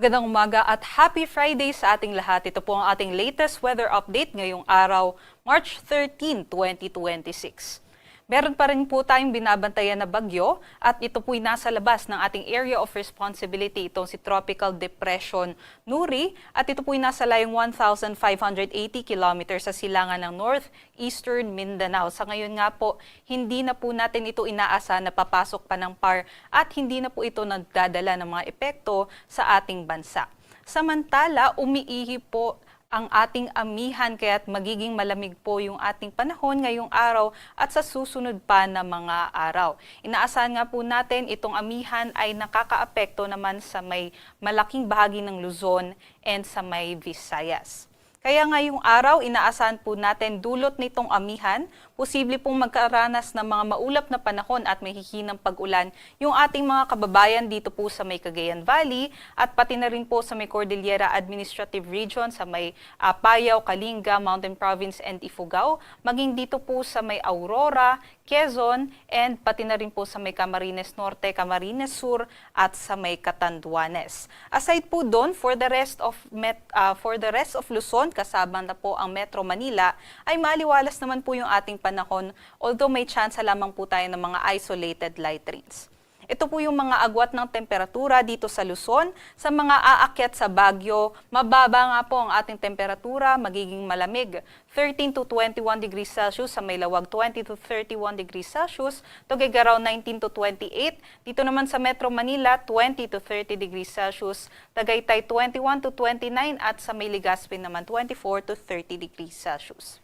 Magandang umaga at happy Friday sa ating lahat. Ito po ang ating latest weather update ngayong araw, March 13, 2026. Meron pa rin po tayong binabantayan na bagyo at ito po'y nasa labas ng ating area of responsibility, itong si Tropical Depression Nuri, at ito po'y nasa layong 1,580 kilometers sa silangan ng northeastern Mindanao. Sa ngayon nga po, hindi na po natin ito inaasa na papasok pa ng PAR at hindi na po ito nagdadala ng mga epekto sa ating bansa. Samantala, umiihi po ang ating amihan kaya't magiging malamig po yung ating panahon ngayong araw at sa susunod pa na mga araw. Inaasahan nga po natin itong amihan ay nakakaapekto naman sa may malaking bahagi ng Luzon and sa may Visayas. Kaya ngayong araw, inaasahan po natin dulot nitong amihan, posible pong magkaranas ng mga maulap na panahon at may hihinang pag-ulan yung ating mga kababayan dito po sa may Cagayan Valley at pati na rin po sa may Cordillera Administrative Region, sa may Apayao, Kalinga, Mountain Province and Ifugao, maging dito po sa may Aurora, Quezon, and pati na rin po sa may Camarines Norte, Camarines Sur at sa may Catanduanes. Aside po doon, for the rest of Luzon, kasama na po ang Metro Manila, ay maliwalas naman po yung ating panahon, although may chance lamang po tayo ng mga isolated light rains. Ito po yung mga agwat ng temperatura dito sa Luzon. Sa mga aakyat sa Baguio, mababa nga po ang ating temperatura, magiging malamig. 13 to 21 degrees Celsius sa Maylawag, 20 to 31 degrees Celsius, Tuguegarao 19 to 28. Dito naman sa Metro Manila, 20 to 30 degrees Celsius, Tagaytay 21 to 29 at sa may Legazpi naman 24 to 30 degrees Celsius.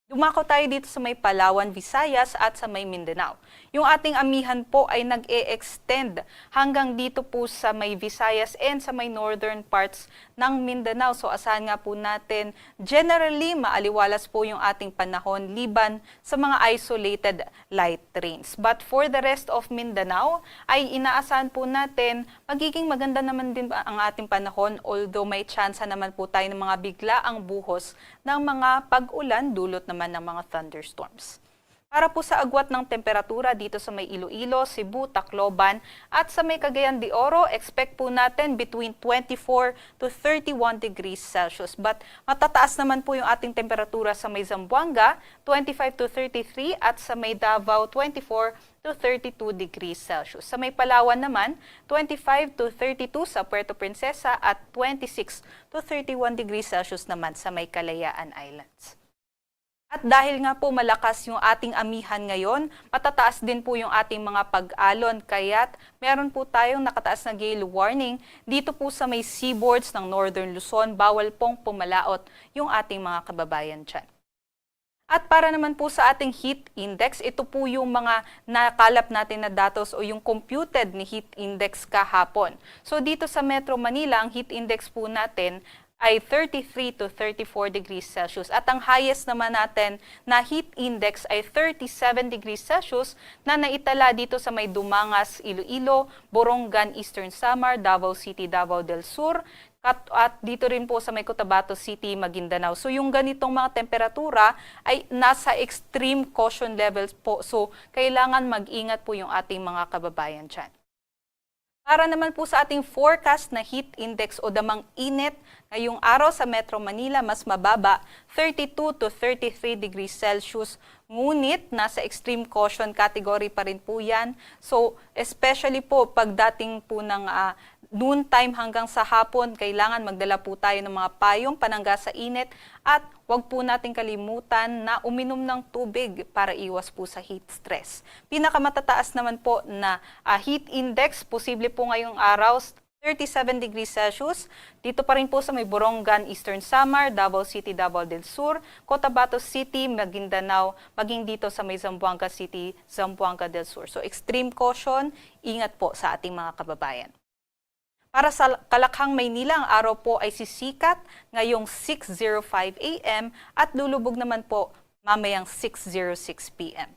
Dumako tayo dito sa may Palawan, Visayas at sa may Mindanao. Yung ating amihan po ay nag-e-extend hanggang dito po sa may Visayas and sa may northern parts ng Mindanao. So asahan nga po natin, generally maaliwalas po yung ating panahon liban sa mga isolated light rains. But for the rest of Mindanao ay inaasahan po natin magiging maganda naman din ang ating panahon, although may tsansa naman po tayo ng mga biglaang buhos ng mga pag-ulan dulot naman ng mga thunderstorms. Para po sa agwat ng temperatura dito sa may Iloilo, Cebu, Tacloban at sa may Cagayan de Oro, expect po natin between 24 to 31 degrees Celsius. But matataas naman po yung ating temperatura sa may Zamboanga, 25 to 33 at sa may Davao, 24 to 32 degrees Celsius. Sa may Palawan naman, 25 to 32 sa Puerto Princesa at 26 to 31 degrees Celsius naman sa may Kalayaan Islands. At dahil nga po malakas yung ating amihan ngayon, matataas din po yung ating mga pag-alon. Kaya't meron po tayong nakataas na gale warning dito po sa may seaboards ng Northern Luzon. Bawal pong pumalaot yung ating mga kababayan dyan. At para naman po sa ating heat index, ito po yung mga nakalap natin na datos o yung computed ni heat index kahapon. So dito sa Metro Manila, ang heat index po natin ay 33 to 34 degrees Celsius. At ang highest naman natin na heat index ay 37 degrees Celsius na naitala dito sa may Dumangas, Iloilo, Borongan, Eastern Samar, Davao City, Davao del Sur, at dito rin po sa may Cotabato City, Maguindanao. So yung ganitong mga temperatura ay nasa extreme caution levels po. So kailangan mag-ingat po yung ating mga kababayan dyan. Para naman po sa ating forecast na heat index o damang init, ngayong araw sa Metro Manila mas mababa, 32 to 33 degrees Celsius. Ngunit nasa extreme caution category pa rin po yan. So especially po pagdating po ng noon time hanggang sa hapon, kailangan magdala po tayo ng mga payong panangga sa init at huwag po natin kalimutan na uminom ng tubig para iwas po sa heat stress. Pinakamatataas naman po na heat index, posible po ngayong araw, 37 degrees Celsius. Dito pa rin po sa may Borongan, Eastern Samar, Davao City, Davao del Sur, Cotabato City, Maguindanao, maging dito sa may Zamboanga City, Zamboanga del Sur. So extreme caution, ingat po sa ating mga kababayan. Para sa Kalakhang, Maynila, ang araw po ay sisikat ngayong 6:05 a.m. at lulubog naman po mamayang 6:06 p.m.